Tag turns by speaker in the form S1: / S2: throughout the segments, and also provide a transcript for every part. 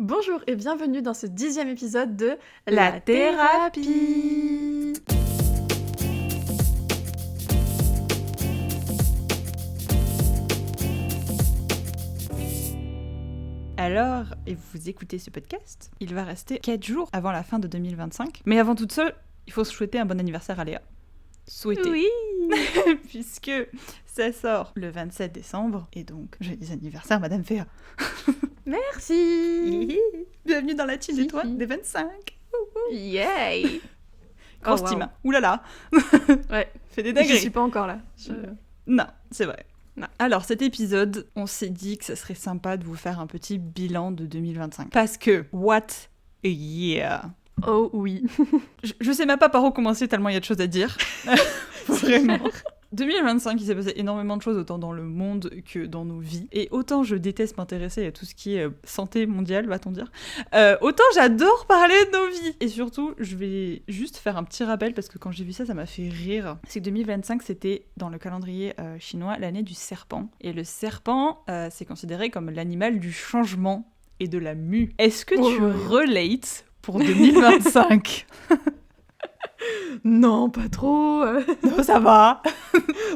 S1: Bonjour et bienvenue dans ce 10e épisode de
S2: La thérapie. Alors, et vous écoutez ce podcast, il va rester 4 jours avant la fin de 2025. Mais avant toute chose, il faut se souhaiter un bon anniversaire à Léa. Souhaiter.
S1: Oui.
S2: Puisque ça sort le 27 décembre, et donc, joyeux anniversaire Madame Féa.
S1: Merci.
S2: Bienvenue dans la team des 25.
S1: Yay.
S2: Grosse
S1: Oh, wow.
S2: team. Oulala.
S1: Ouais.
S2: Fais des
S1: Je
S2: dingueries.
S1: suis pas encore là.
S2: Non, c'est vrai.
S1: Non.
S2: Alors, cet épisode, on s'est dit que ça serait sympa de vous faire un petit bilan de 2025. Parce que, what a year!
S1: Oh oui.
S2: Je sais même pas par où commencer tellement il y a de choses à dire. Vraiment. 2025, il s'est passé énormément de choses, autant dans le monde que dans nos vies. Et autant je déteste m'intéresser à tout ce qui est santé mondiale, va-t-on dire, autant j'adore parler de nos vies. Et surtout, je vais juste faire un petit rappel, parce que quand j'ai vu ça, ça m'a fait rire. C'est que 2025, c'était, dans le calendrier chinois, l'année du serpent. Et le serpent, c'est considéré comme l'animal du changement et de la mue. Est-ce que tu relates pour 2025?
S1: Non, pas trop.
S2: Non, ça va.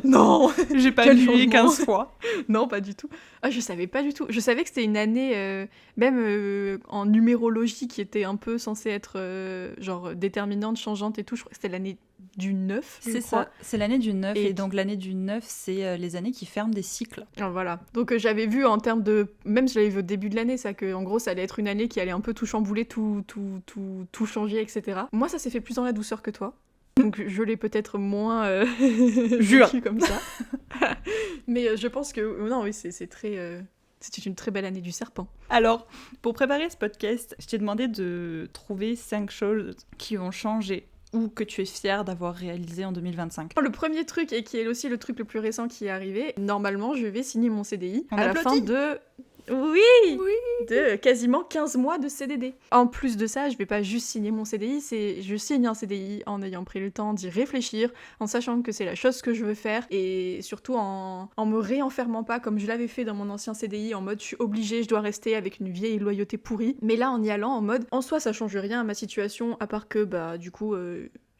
S1: Non.
S2: J'ai pas
S1: Quel
S2: mué
S1: changement.
S2: 15 fois.
S1: Non, pas du tout. Ah, je savais pas du tout. Je savais que c'était une année, même en numérologie, qui était un peu censée être genre déterminante, changeante et tout. Je crois que c'était l'année du 9.
S2: C'est ça, c'est l'année du 9.
S1: Et
S2: Et donc l'année du 9, c'est les années qui ferment des cycles.
S1: Ah, voilà. Donc j'avais vu en termes de... Même je l'avais vu au début de l'année, ça, que en gros ça allait être une année qui allait un peu tout chambouler, tout changer, etc. Moi ça s'est fait plus dans la douceur que toi. Donc je l'ai peut-être moins
S2: Jure.
S1: vécu comme ça. Mais je pense que... Non, oui, c'est très... C'était une très belle année du serpent.
S2: Alors, pour préparer ce podcast, je t'ai demandé de trouver 5 choses qui ont changé ou que tu es fière d'avoir réalisé en 2025.
S1: Le premier truc, et qui est aussi le truc le plus récent qui est arrivé, normalement je vais signer mon CDI
S2: On
S1: à la fin
S2: applaudit.
S1: de... Oui, de quasiment 15 mois de CDD. En plus de ça, je vais pas juste signer mon CDI, je signe un CDI en ayant pris le temps d'y réfléchir, en sachant que c'est la chose que je veux faire, et surtout en me réenfermant pas comme je l'avais fait dans mon ancien CDI, en mode je suis obligée, je dois rester avec une vieille loyauté pourrie. Mais là, en y allant, en mode, en soi, ça change rien à ma situation, à part que, bah, du coup...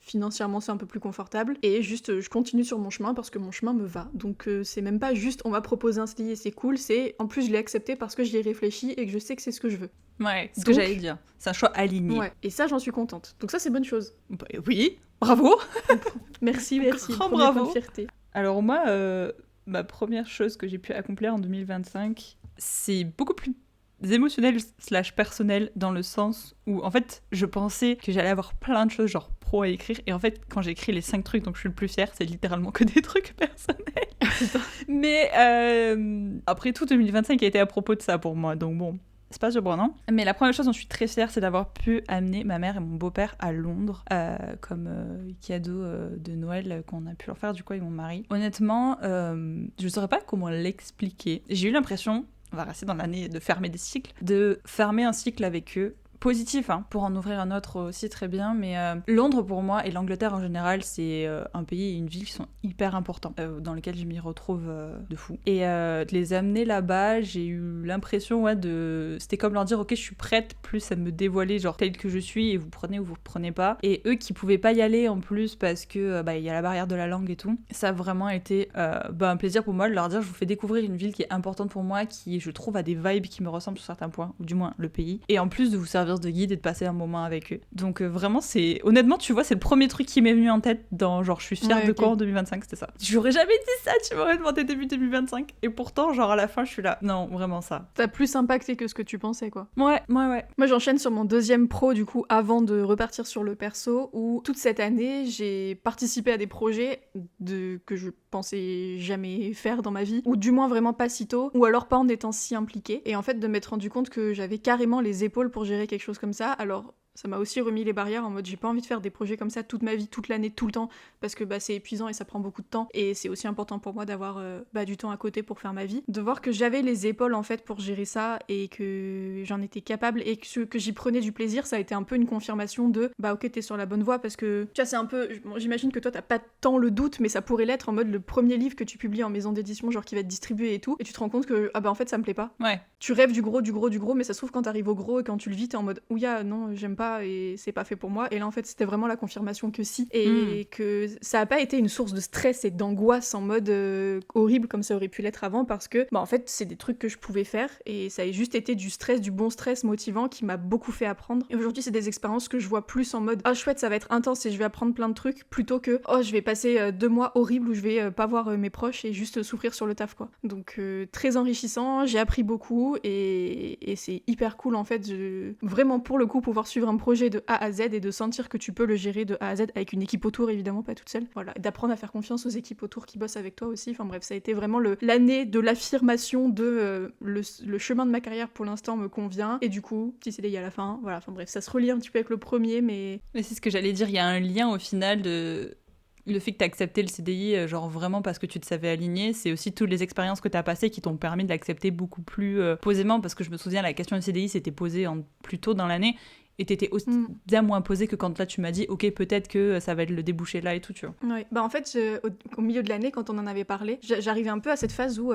S1: financièrement c'est un peu plus confortable et juste je continue sur mon chemin parce que mon chemin me va, donc c'est même pas juste on m'a proposé un CDI et c'est cool, c'est en plus je l'ai accepté parce que j'y ai réfléchi et que je sais que c'est ce que je veux.
S2: Ouais, c'est ce
S1: Donc-
S2: que j'allais dire. C'est un choix aligné.
S1: Ouais, et ça j'en suis contente, donc ça c'est bonne chose.
S2: Bah, oui, bravo.
S1: Merci,
S2: Grand
S1: premier point
S2: bravo.
S1: de fierté.
S2: Alors moi, ma première chose que j'ai pu accomplir en 2025, c'est beaucoup plus émotionnel / personnel, dans le sens où en fait je pensais que j'allais avoir plein de choses genre pro à écrire, et en fait quand j'ai écrit les 5 trucs dont je suis le plus fière, c'est littéralement que des trucs personnels. Mais après tout, 2025 a été à propos de ça pour moi, donc bon, c'est pas surprenant. Mais la première chose dont je suis très fière, c'est d'avoir pu amener ma mère et mon beau-père à Londres comme cadeau de Noël qu'on a pu leur faire du coup avec mon mari. Honnêtement, je saurais pas comment l'expliquer. J'ai eu l'impression, on va rester dans l'année de fermer des cycles, de fermer un cycle avec eux. Positif, hein, pour en ouvrir un autre aussi très bien, mais Londres pour moi et l'Angleterre en général, c'est un pays et une ville qui sont hyper importants, dans lesquels je m'y retrouve de fou. Et de les amener là-bas, j'ai eu l'impression c'était comme leur dire ok, je suis prête plus à me dévoiler genre telle que je suis et vous prenez ou vous prenez pas. Et eux qui pouvaient pas y aller en plus parce que il y a la barrière de la langue et tout, ça a vraiment été un plaisir pour moi de leur dire je vous fais découvrir une ville qui est importante pour moi, qui je trouve a des vibes qui me ressemblent sur certains points, ou du moins le pays, et en plus de vous servir de guide et de passer un moment avec eux. Donc vraiment, honnêtement, tu vois, c'est le premier truc qui m'est venu en tête dans genre je suis fière de quoi en 2025, c'était ça. J'aurais jamais dit ça, tu m'aurais demandé début 2025, et pourtant genre à la fin je suis là, non, vraiment ça.
S1: T'as plus impacté que ce que tu pensais, quoi.
S2: Ouais.
S1: Moi, j'enchaîne sur mon deuxième pro, du coup, avant de repartir sur le perso, où toute cette année, j'ai participé à des projets que je pensais jamais faire dans ma vie, ou du moins vraiment pas si tôt, ou alors pas en étant si impliquée. Et en fait, de m'être rendu compte que j'avais carrément les épaules pour gérer quelque chose comme ça. Alors, ça m'a aussi remis les barrières en mode j'ai pas envie de faire des projets comme ça toute ma vie, toute l'année, tout le temps, parce que c'est épuisant et ça prend beaucoup de temps, et c'est aussi important pour moi d'avoir du temps à côté pour faire ma vie. De voir que j'avais les épaules en fait pour gérer ça et que j'en étais capable et que j'y prenais du plaisir, ça a été un peu une confirmation de ok, t'es sur la bonne voie, parce que tu vois, c'est un peu, j'imagine que toi t'as pas tant le doute, mais ça pourrait l'être en mode le premier livre que tu publies en maison d'édition, genre qui va être distribué et tout, et tu te rends compte que en fait ça me plaît pas.
S2: Ouais.
S1: Tu rêves du gros, mais ça se trouve quand t'arrives au gros et quand tu le vis, t'es en mode ouya, non, j'aime pas et c'est pas fait pour moi. Et là en fait c'était vraiment la confirmation que si, et que ça a pas été une source de stress et d'angoisse en mode horrible comme ça aurait pu l'être avant, parce que en fait c'est des trucs que je pouvais faire et ça a juste été du stress, du bon stress motivant qui m'a beaucoup fait apprendre. Et aujourd'hui c'est des expériences que je vois plus en mode chouette, ça va être intense et je vais apprendre plein de trucs, plutôt que je vais passer 2 mois horribles où je vais pas voir mes proches et juste souffrir sur le taf quoi. Donc très enrichissant, j'ai appris beaucoup et c'est hyper cool en fait, vraiment pour le coup pouvoir suivre un projet de A à Z et de sentir que tu peux le gérer de A à Z avec une équipe autour, évidemment pas toute seule, voilà, et d'apprendre à faire confiance aux équipes autour qui bossent avec toi aussi. Enfin bref, ça a été vraiment l'année de l'affirmation de le chemin de ma carrière pour l'instant me convient, et du coup petit CDI à la fin, voilà, enfin bref, ça se relie un petit peu avec le premier, mais
S2: c'est ce que j'allais dire, il y a un lien au final de le fait que tu as accepté le CDI, genre vraiment parce que tu te savais aligné, c'est aussi toutes les expériences que tu as passées qui t'ont permis de l'accepter beaucoup plus posément, parce que je me souviens, la question du CDI s'était posée plus tôt dans l'année, et t'étais aussi bien moins posée que quand là tu m'as dit ok, peut-être que ça va être le débouché là et tout, tu vois.
S1: Ouais, en fait au milieu de l'année, quand on en avait parlé, j'arrivais un peu à cette phase où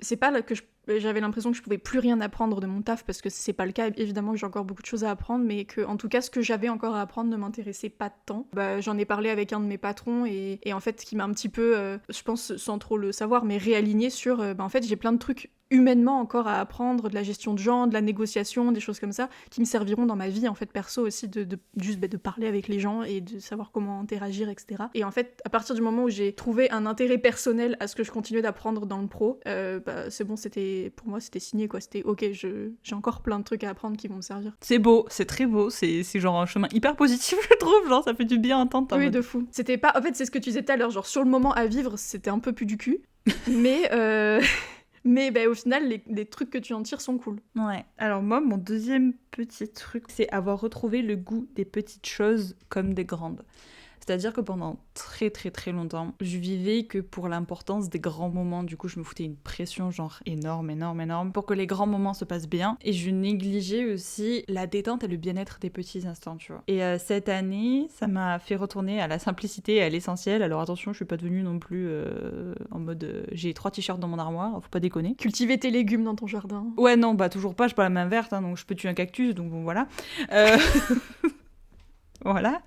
S1: c'est pas là que j'avais l'impression que je pouvais plus rien apprendre de mon taf, parce que c'est pas le cas, évidemment que j'ai encore beaucoup de choses à apprendre, mais que en tout cas ce que j'avais encore à apprendre ne m'intéressait pas tant. J'en ai parlé avec un de mes patrons et en fait qui m'a un petit peu, je pense sans trop le savoir, mais réaligné sur en fait j'ai plein de trucs humainement encore à apprendre, de la gestion de gens, de la négociation, des choses comme ça, qui me serviront dans ma vie en fait perso aussi, de juste de parler avec les gens et de savoir comment interagir, etc. Et en fait, à partir du moment où j'ai trouvé un intérêt personnel à ce que je continuais d'apprendre dans le pro, c'est bon, pour moi c'était signé quoi, c'était ok, j'ai encore plein de trucs à apprendre qui vont me servir.
S2: C'est beau, c'est très beau, c'est genre un chemin hyper positif je trouve, genre ça fait du bien à entendre.
S1: Oui, de fou. C'était pas, en fait c'est ce que tu disais tout à l'heure, genre sur le moment à vivre c'était un peu plus du cul, mais mais au final, les trucs que tu en tires sont cool.
S2: Ouais. Alors moi, mon deuxième petit truc, c'est avoir retrouvé le goût des petites choses comme des grandes. C'est-à-dire que pendant très très très longtemps, je vivais que pour l'importance des grands moments. Du coup, je me foutais une pression genre énorme pour que les grands moments se passent bien. Et je négligeais aussi la détente et le bien-être des petits instants, tu vois. Et cette année, ça m'a fait retourner à la simplicité et à l'essentiel. Alors attention, je suis pas devenue non plus en mode j'ai 3 t-shirts dans mon armoire, faut pas déconner.
S1: Cultiver tes légumes dans ton jardin.
S2: Ouais, non, toujours pas, j'ai pas la main verte, donc je peux tuer un cactus, donc bon, voilà. Voilà.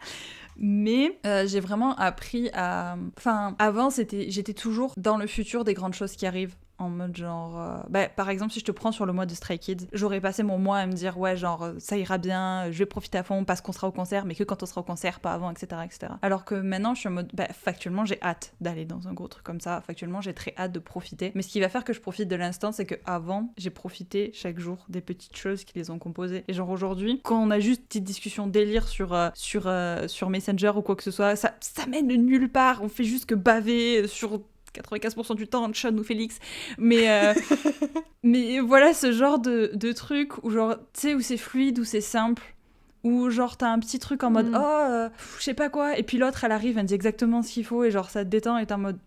S2: Mais j'ai vraiment appris à... Enfin, avant, j'étais toujours dans le futur des grandes choses qui arrivent. En mode genre... par exemple, si je te prends sur le mois de Stray Kids, j'aurais passé mon mois à me dire, ouais, genre, ça ira bien, je vais profiter à fond parce qu'on sera au concert, mais que quand on sera au concert, pas avant, etc., etc. Alors que maintenant, je suis en mode, factuellement, j'ai hâte d'aller dans un gros truc comme ça. Factuellement, j'ai très hâte de profiter. Mais ce qui va faire que je profite de l'instant, c'est qu'avant, j'ai profité chaque jour des petites choses qui les ont composées. Et genre aujourd'hui, quand on a juste une petite discussion délire sur Messenger ou quoi que ce soit, ça mène nulle part. On fait juste que baver sur 95% du temps, Sean ou Félix. Mais voilà, ce genre de truc où genre, tu sais, où c'est fluide, où c'est simple, où genre t'as un petit truc en mode je sais pas quoi, et puis l'autre elle arrive, elle dit exactement ce qu'il faut, et genre ça te détend, et t'es en mode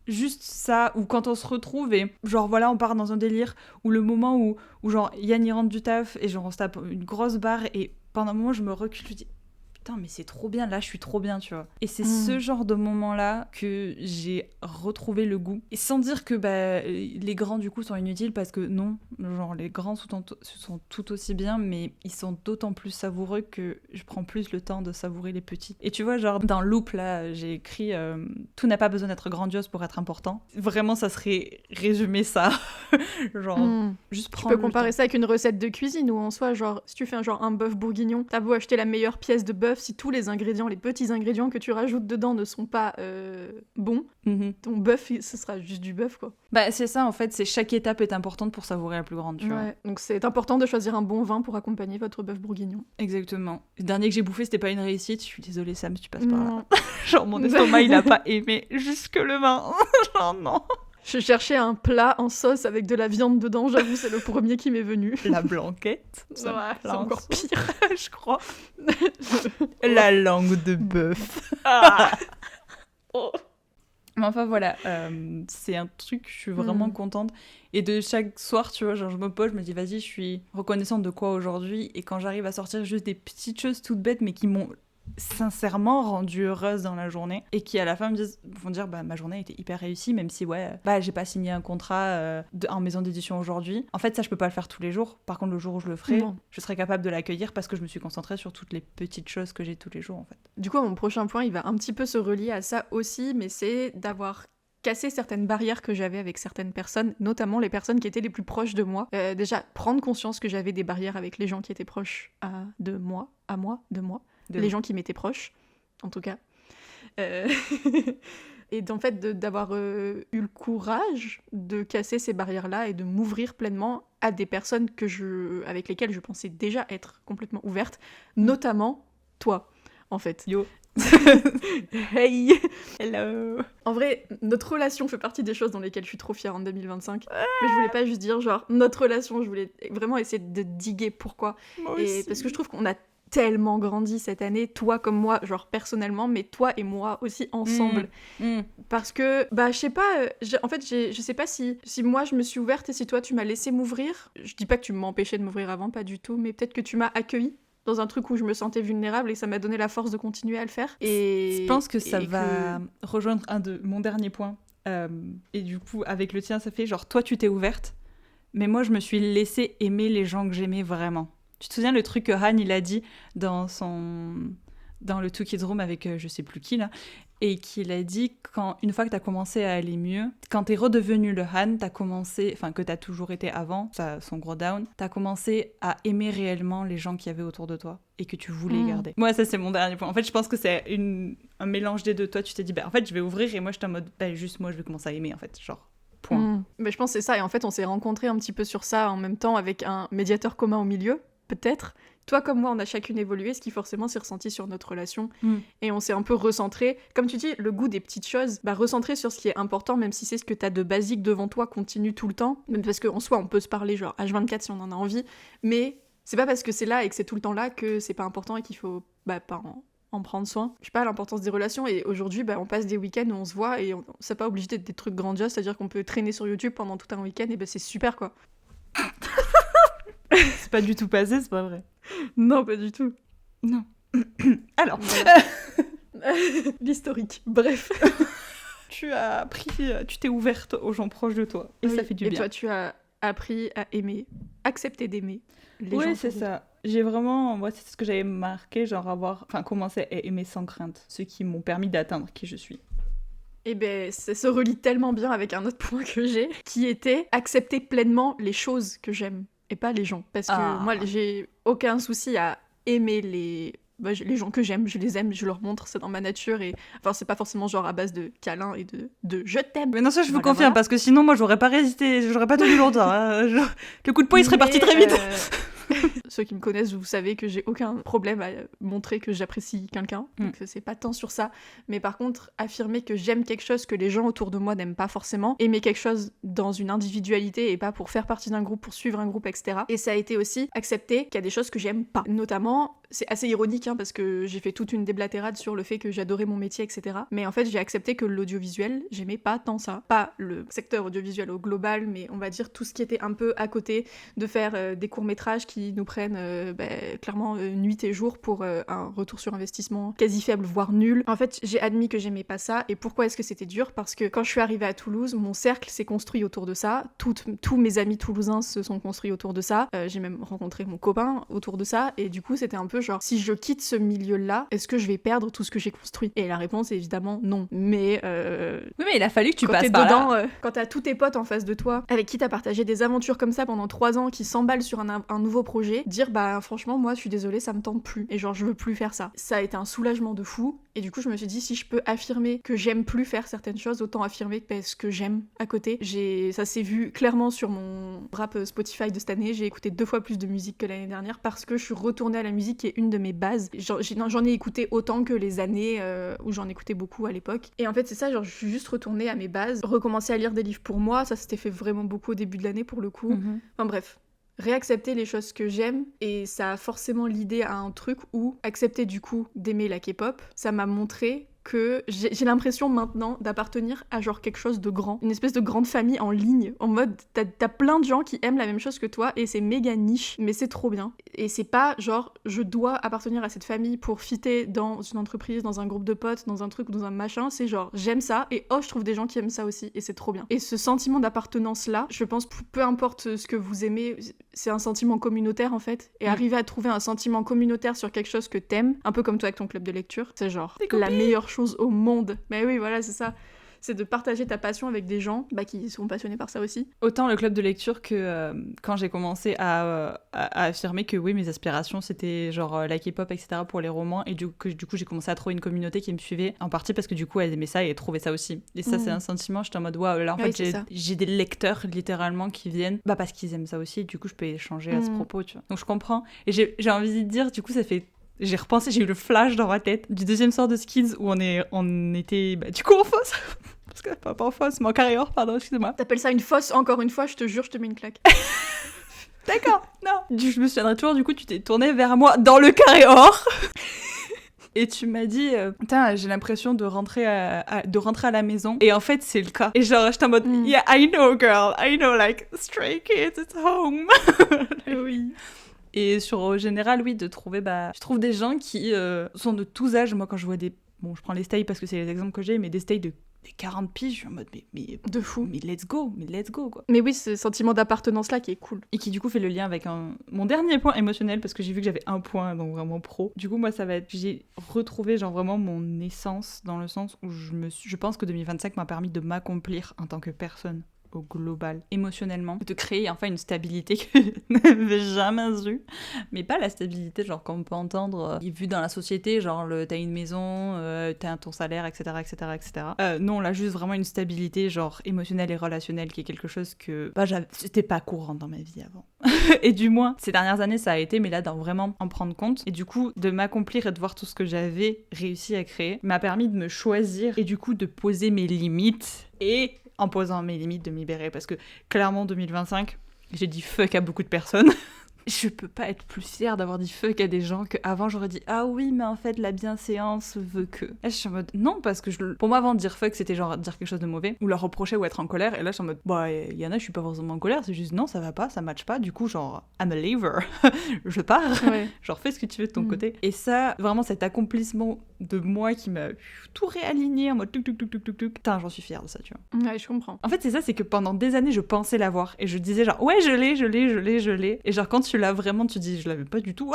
S2: juste ça. Ou quand on se retrouve et genre voilà, on part dans un délire, ou le moment où genre Yann il rentre du taf et genre on se tape une grosse barre, et pendant un moment je me recule, je dis putain, mais c'est trop bien, là je suis trop bien, tu vois. Et c'est ce genre de moment-là que j'ai retrouvé le goût. Et sans dire que les grands du coup sont inutiles, parce que non, genre les grands sont tout aussi bien, mais ils sont d'autant plus savoureux que je prends plus le temps de savourer les petits. Et tu vois, genre dans Loop là, j'ai écrit tout n'a pas besoin d'être grandiose pour être important. Vraiment, ça serait résumer ça. Genre juste prendre.
S1: Tu peux comparer ça avec une recette de cuisine, où en soi, genre si tu fais un bœuf bourguignon, t'as beau acheter la meilleure pièce de bœuf, si tous les ingrédients, les petits ingrédients que tu rajoutes dedans ne sont pas bons, ton bœuf, ce sera juste du bœuf, quoi.
S2: C'est ça, en fait, c'est chaque étape est importante pour savourer la plus grande, tu vois.
S1: Donc c'est important de choisir un bon vin pour accompagner votre bœuf bourguignon.
S2: Exactement. Le dernier que j'ai bouffé, c'était pas une réussite, je suis désolée Sam si tu passes par là. Genre mon estomac, il a pas aimé jusque le vin. Genre non.
S1: Je cherchais un plat en sauce avec de la viande dedans, j'avoue, c'est le premier qui m'est venu.
S2: La blanquette.
S1: Ouais, c'est encore pire.
S2: Je crois. La langue de bœuf.
S1: Ah. Oh.
S2: Mais enfin voilà, c'est un truc, je suis vraiment contente. Et de chaque soir, tu vois, genre je me pose, je me dis vas-y, je suis reconnaissante de quoi aujourd'hui. Et quand j'arrive à sortir juste des petites choses toutes bêtes, mais qui m'ont sincèrement rendue heureuse dans la journée, et qui à la fin vont dire bah ma journée a été hyper réussie, même si j'ai pas signé un contrat en maison d'édition aujourd'hui. En fait ça je peux pas le faire tous les jours. Par contre le jour où je le ferai, je serai capable de l'accueillir parce que je me suis concentrée sur toutes les petites choses que j'ai tous les jours en fait.
S1: Du coup mon prochain point il va un petit peu se relier à ça aussi, mais c'est d'avoir casser certaines barrières que j'avais avec certaines personnes, notamment les personnes qui étaient les plus proches de moi. Déjà, prendre conscience que j'avais des barrières avec les gens qui étaient proches de moi, les gens qui m'étaient proches, en tout cas. Et en fait, d'avoir eu le courage de casser ces barrières-là et de m'ouvrir pleinement à des personnes avec lesquelles je pensais déjà être complètement ouverte, notamment toi, en fait.
S2: Yo.
S1: Hey.
S2: Hello.
S1: En vrai, notre relation fait partie des choses dans lesquelles je suis trop fière en 2025. Mais je voulais pas juste dire genre notre relation, je voulais vraiment essayer de diguer pourquoi.
S2: Moi aussi.
S1: Parce que je trouve qu'on a tellement grandi cette année, toi comme moi, genre personnellement, mais toi et moi aussi ensemble. Parce que, je sais pas, je sais pas si moi je me suis ouverte et si toi tu m'as laissé m'ouvrir. Je dis pas que tu m'empêchais de m'ouvrir avant, pas du tout, mais peut-être que tu m'as accueillie dans un truc où je me sentais vulnérable et ça m'a donné la force de continuer à le faire. Et
S2: je pense que ça va rejoindre mon dernier point. Et du coup, avec le tien, ça fait genre, toi, tu t'es ouverte, mais moi, je me suis laissée aimer les gens que j'aimais vraiment. Tu te souviens le truc que Han, il a dit dans le Two Kids Room avec je sais plus qui, là, et qu'il a dit une fois que t'as commencé à aller mieux, quand t'es redevenu le Han, que t'as toujours été avant, son gros down, t'as commencé à aimer réellement les gens qu'il y avait autour de toi et que tu voulais garder. Moi, ça c'est mon dernier point. En fait, je pense que c'est un mélange des deux. Toi, tu t'es dit, en fait, je vais ouvrir, et moi, j'étais en mode, juste moi, je vais commencer à aimer, en fait, genre, point.
S1: Mais je pense que c'est ça, et en fait, on s'est rencontrés un petit peu sur ça en même temps avec un médiateur commun au milieu, peut-être. Toi comme moi, on a chacune évolué, ce qui forcément s'est ressenti sur notre relation. Et on s'est un peu recentré. Comme tu dis, le goût des petites choses, recentré sur ce qui est important, même si c'est ce que t'as de basique devant toi, continue tout le temps. Même parce qu'en soi, on peut se parler genre H24 si on en a envie. Mais c'est pas parce que c'est là et que c'est tout le temps là que c'est pas important et qu'il faut pas en prendre soin. Je sais pas l'importance des relations, et aujourd'hui, on passe des week-ends où on se voit et c'est pas obligé d'être des trucs grandioses, c'est-à-dire qu'on peut traîner sur YouTube pendant tout un week-end et c'est super, quoi.
S2: C'est pas du tout passé, c'est pas vrai.
S1: Non, pas du tout.
S2: Non. Alors,
S1: l'historique. Bref.
S2: Tu t'es ouverte aux gens proches de toi, et ça fait du bien.
S1: Et toi, tu as appris à aimer, accepter d'aimer les gens.
S2: Oui, c'est ça. J'ai vraiment, moi, c'est ce que j'avais marqué, genre commencé à aimer sans crainte, ceux qui m'ont permis d'atteindre qui je suis.
S1: Et ça se relie tellement bien avec un autre point que j'ai, qui était accepter pleinement les choses que j'aime. Et pas les gens. Parce que moi, j'ai aucun souci à aimer les gens que j'aime. Je les aime, je leur montre, c'est dans ma nature. Et enfin, c'est pas forcément genre à base de câlins et de je t'aime.
S2: Mais non, ça, je vous confirme, parce que sinon, moi, j'aurais pas résisté, j'aurais pas tenu longtemps. Hein. Le coup de poing, il serait parti très vite.
S1: Ceux qui me connaissent, vous savez que j'ai aucun problème à montrer que j'apprécie quelqu'un, donc c'est pas tant sur ça. Mais par contre, affirmer que j'aime quelque chose que les gens autour de moi n'aiment pas forcément, aimer quelque chose dans une individualité et pas pour faire partie d'un groupe, pour suivre un groupe, etc. Et ça a été aussi accepter qu'il y a des choses que j'aime pas. Notamment, c'est assez ironique, parce que j'ai fait toute une déblatérade sur le fait que j'adorais mon métier, etc. Mais en fait, j'ai accepté que l'audiovisuel, j'aimais pas tant ça. Pas le secteur audiovisuel au global, mais on va dire tout ce qui était un peu à côté, de faire des courts-métrages qui nous prennent clairement nuit et jour pour un retour sur investissement quasi faible, voire nul. En fait, j'ai admis que j'aimais pas ça. Et pourquoi est-ce que c'était dur ? Parce que quand je suis arrivée à Toulouse, mon cercle s'est construit autour de ça. Tous mes amis toulousains se sont construits autour de ça. J'ai même rencontré mon copain autour de ça. Et du coup, c'était un peu genre, si je quitte ce milieu-là, est-ce que je vais perdre tout ce que j'ai construit ? Et la réponse est évidemment non. Mais
S2: oui, mais il a fallu que tu passes
S1: par
S2: dedans,
S1: là. Quand t'as tous tes potes en face de toi, avec qui t'as partagé des aventures comme ça pendant 3 ans, qui s'emballent sur un nouveau projet, dire franchement, moi je suis désolée, ça me tente plus, et genre je veux plus faire ça. Ça a été un soulagement de fou, et du coup je me suis dit, si je peux affirmer que j'aime plus faire certaines choses, autant affirmer que ce que j'aime à côté. Ça s'est vu clairement sur mon rap Spotify de cette année, j'ai écouté 2 fois plus de musique que l'année dernière parce que je suis retournée à la musique qui est une de mes bases. J'en ai écouté autant que les années où j'en écoutais beaucoup à l'époque. Et en fait, c'est ça, genre, je suis juste retournée à mes bases, recommencer à lire des livres pour moi. Ça s'était fait vraiment beaucoup au début de l'année pour le coup. Enfin bref. Réaccepter les choses que j'aime, et ça a forcément l'idée à un truc où accepter du coup d'aimer la K-pop, ça m'a montré que j'ai l'impression maintenant d'appartenir à genre quelque chose de grand, une espèce de grande famille en ligne, en mode t'as plein de gens qui aiment la même chose que toi et c'est méga niche, mais c'est trop bien. Et c'est pas genre je dois appartenir à cette famille pour fitter dans une entreprise, dans un groupe de potes, dans un truc, dans un machin, c'est genre j'aime ça et oh je trouve des gens qui aiment ça aussi et c'est trop bien. Et ce sentiment d'appartenance là, je pense peu importe ce que vous aimez, c'est un sentiment communautaire en fait, et arriver à trouver un sentiment communautaire sur quelque chose que t'aimes, un peu comme toi avec ton club de lecture, c'est genre la meilleure chose au monde. Mais oui, voilà, c'est ça. C'est de partager ta passion avec des gens qui sont passionnés par ça aussi.
S2: Autant le club de lecture que quand j'ai commencé à affirmer que oui, mes aspirations c'était genre la K-pop, etc. pour les romans, et du coup j'ai commencé à trouver une communauté qui me suivait, en partie parce que du coup elles aimaient ça et elles trouvaient ça aussi. Et ça c'est un sentiment, j'étais en mode waouh, là en fait j'ai des lecteurs littéralement qui viennent parce qu'ils aiment ça aussi, et du coup je peux échanger à ce propos, tu vois. Donc je comprends. Et j'ai envie de dire, du coup ça fait... J'ai repensé, j'ai eu le flash dans ma tête du deuxième soir de Skids où on était du coup en fosse. Parce que pas en fosse, mais en carrière, pardon, excusez-moi.
S1: T'appelles ça une fosse, encore une fois, je te jure, je te mets une claque.
S2: D'accord, non. Je me souviendrai toujours, du coup, tu t'es tournée vers moi dans le carré-or. Et tu m'as dit, putain, j'ai l'impression de rentrer à la maison. Et en fait, c'est le cas. Et genre, j'étais en mode, yeah, I know, girl. I know, like, stray kids, it's home.
S1: Oui.
S2: Et au général, oui, de trouver, je trouve des gens qui sont de tous âges. Moi, quand je vois bon, je prends les stays parce que c'est les exemples que j'ai, mais des stays de 40 piges, je suis en mode, mais
S1: de fou.
S2: Mais let's go, quoi.
S1: Mais oui, ce sentiment d'appartenance-là qui est cool.
S2: Et qui, du coup, fait le lien avec mon dernier point émotionnel, parce que j'ai vu que j'avais un point, donc vraiment pro. Du coup, moi, ça va être, j'ai retrouvé, genre, vraiment mon essence, dans le sens où je pense que 2025 m'a permis de m'accomplir en tant que personne. Au global, émotionnellement, de créer enfin une stabilité que je n'avais jamais eue, mais pas la stabilité genre qu'on peut entendre vue dans la société, genre t'as une maison, t'as ton salaire, etc. Non, là juste vraiment une stabilité genre émotionnelle et relationnelle qui est quelque chose que c'était pas courant dans ma vie avant. Et du moins, ces dernières années ça a été, mais là d'en vraiment en prendre compte, et du coup de m'accomplir et de voir tout ce que j'avais réussi à créer m'a permis de me choisir et du coup de poser mes limites, et en posant mes limites de me libérer, parce que clairement 2025 j'ai dit fuck à beaucoup de personnes. Je peux pas être plus fière d'avoir dit fuck à des gens qu'avant j'aurais dit ah oui mais en fait la bienséance veut que. Là je suis en mode non, parce que pour moi avant de dire fuck c'était genre dire quelque chose de mauvais ou leur reprocher ou être en colère, et là je suis en mode il y en a je suis pas forcément en colère, c'est juste non ça va pas, ça match pas, du coup genre I'm a leaver. Je pars, genre fais ce que tu veux de ton côté. Et ça vraiment cet accomplissement de moi qui m'a tout réaligné en mode tuc. Putain j'en suis fière de ça, tu vois.
S1: Ouais, je comprends.
S2: En fait c'est ça, c'est que pendant des années je pensais l'avoir et je disais genre ouais je l'ai, et genre quand tu l'as vraiment tu dis je l'avais pas du tout.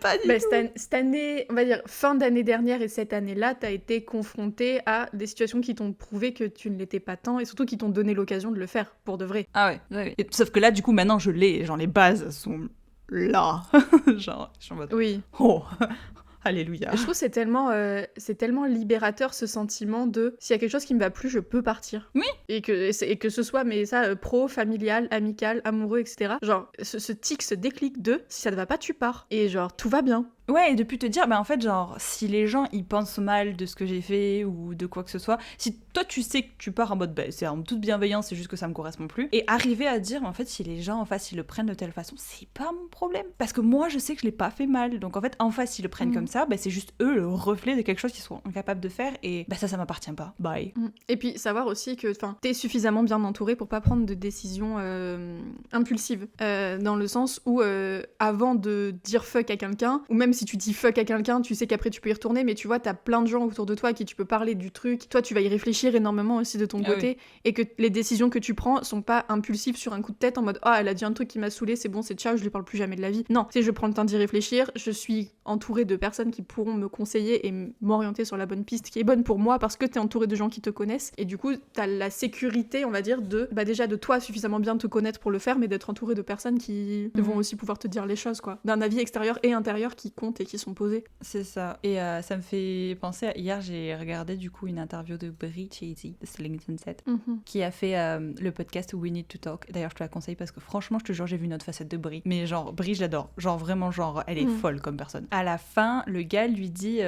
S2: Pas du tout.
S1: Cette année, on va dire fin d'année dernière et cette année-là, t'as été confrontée à des situations qui t'ont prouvé que tu ne l'étais pas tant, et surtout qui t'ont donné l'occasion de le faire pour de vrai.
S2: Ah ouais. Et, sauf que là du coup maintenant je l'ai, genre les bases sont là. Genre je suis en mode
S1: oui.
S2: Oh. Alléluia.
S1: Je trouve que c'est tellement libérateur ce sentiment de s'il y a quelque chose qui me va plus, je peux partir.
S2: Oui.
S1: Et que ce soit, mais ça, pro, familial, amical, amoureux, etc. Genre, ce déclic de si ça te va pas, tu pars. Et genre, tout va bien.
S2: Ouais, et depuis te dire, en fait, genre, si les gens, ils pensent mal de ce que j'ai fait ou de quoi que ce soit, si toi, tu sais que tu pars en mode, c'est en toute bienveillance, c'est juste que ça me correspond plus, et arriver à dire, en fait, si les gens en face, ils le prennent de telle façon, c'est pas mon problème. Parce que moi, je sais que je l'ai pas fait mal. Donc, en fait, en face, ils le prennent comme ça, c'est juste eux le reflet de quelque chose qu'ils sont incapables de faire, et ça m'appartient pas. Bye.
S1: Et puis, savoir aussi que, t'es suffisamment bien entouré pour pas prendre de décisions impulsives. Dans le sens où, avant de dire fuck à quelqu'un, ou même si tu dis fuck à quelqu'un, tu sais qu'après tu peux y retourner, mais tu vois, t'as plein de gens autour de toi à qui tu peux parler du truc. Toi, tu vas y réfléchir énormément aussi de ton côté, et que les décisions que tu prends sont pas impulsives sur un coup de tête en mode elle a dit un truc qui m'a saoulé, c'est bon, c'est ciao, je lui parle plus jamais de la vie. Non, je prends le temps d'y réfléchir, je suis entourée de personnes qui pourront me conseiller et m'orienter sur la bonne piste qui est bonne pour moi, parce que t'es entourée de gens qui te connaissent, et du coup, t'as la sécurité, on va dire, de déjà de toi suffisamment bien te connaître pour le faire, mais d'être entourée de personnes qui vont aussi pouvoir te dire les choses, quoi. D'un avis extérieur et intérieur qui compte et qui sont posés.
S2: C'est ça. Et ça me fait penser à... Hier, j'ai regardé du coup une interview de Brie Chazy de Selling Sunset qui a fait le podcast We Need to Talk. D'ailleurs, je te la conseille parce que franchement, je te jure, j'ai vu une autre facette de Brie. Mais genre, Brie, je l'adore. Genre, vraiment, genre, elle est folle comme personne. À la fin, le gars lui dit